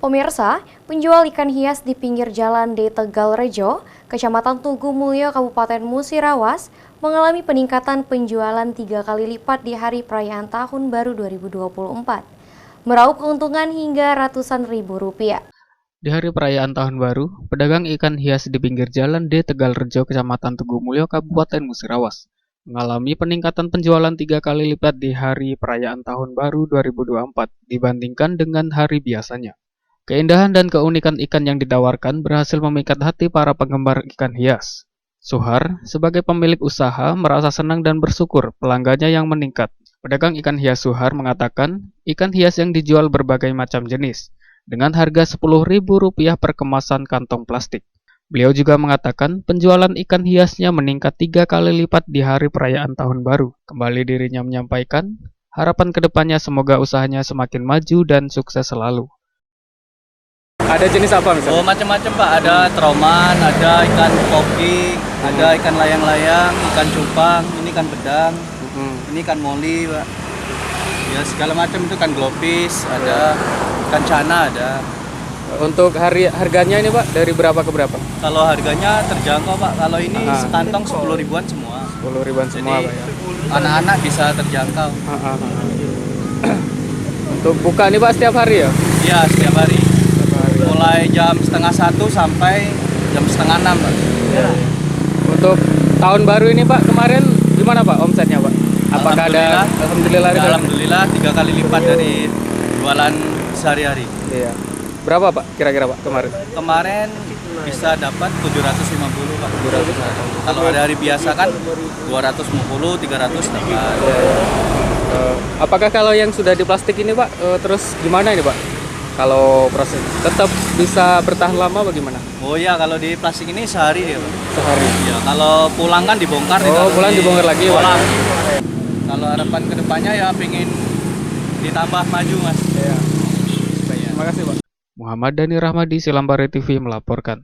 Pemirsa, penjual ikan hias di pinggir jalan di Tegalrejo, Kecamatan Tugu Mulyo, Kabupaten Musirawas, mengalami peningkatan penjualan 3 kali lipat di hari perayaan Tahun Baru 2024, meraup keuntungan hingga ratusan ribu rupiah. Di hari perayaan Tahun Baru, pedagang ikan hias di pinggir jalan di Tegalrejo, Kecamatan Tugu Mulyo, Kabupaten Musirawas, mengalami peningkatan penjualan 3 kali lipat di hari perayaan Tahun Baru 2024 dibandingkan dengan hari biasanya. Keindahan dan keunikan ikan yang ditawarkan berhasil memikat hati para penggemar ikan hias. Suhar, sebagai pemilik usaha, merasa senang dan bersyukur pelanggannya yang meningkat. Pedagang ikan hias Suhar mengatakan, ikan hias yang dijual berbagai macam jenis, dengan harga Rp10.000 per kemasan kantong plastik. Beliau juga mengatakan penjualan ikan hiasnya meningkat 3 kali lipat di hari perayaan Tahun Baru. Kembali dirinya menyampaikan, harapan kedepannya semoga usahanya semakin maju dan sukses selalu. Ada jenis apa misalnya? Oh, macam-macam Pak, ada troman, ada ikan koki, ada ikan layang-layang, ikan cupang, ini ikan bedang, ini ikan moli Pak. Ya segala macam itu, ikan glopis, ada ikan cana ada. Untuk harganya ini Pak, dari berapa ke berapa? Kalau harganya terjangkau Pak, kalau ini sekantong 10 ribuan semua. 10 ribuan semua Jadi, Pak ya? anak-anak bisa terjangkau. Untuk buka nih Pak setiap hari ya? Iya, setiap hari. Mulai jam 5:30 sampai jam 5:30 Pak. Ya. Untuk tahun baru ini Pak, kemarin gimana Pak omsetnya Pak? Apakah ada? Alhamdulillah 3 kali lipat dari jualan sehari-hari. Iya. Berapa Pak kira-kira Pak kemarin? Kemarin bisa dapat 750 Pak. 700. Kalau ada hari biasa kan 250, 300 dapat. Apakah kalau yang sudah di plastik ini Pak, terus gimana ini Pak? Kalau proses tetap bisa bertahan lama bagaimana? Oh iya, kalau di plastik ini sehari dia Pak. Sehari? Ya, kalau pulang kan dibongkar. Oh, pulang dibongkar lagi Pak? Kalau harapan kedepannya ya pengen ditambah maju Mas. Iya. Terima kasih Pak. Muhammad Dhani Rahmadi, Silambari TV melaporkan.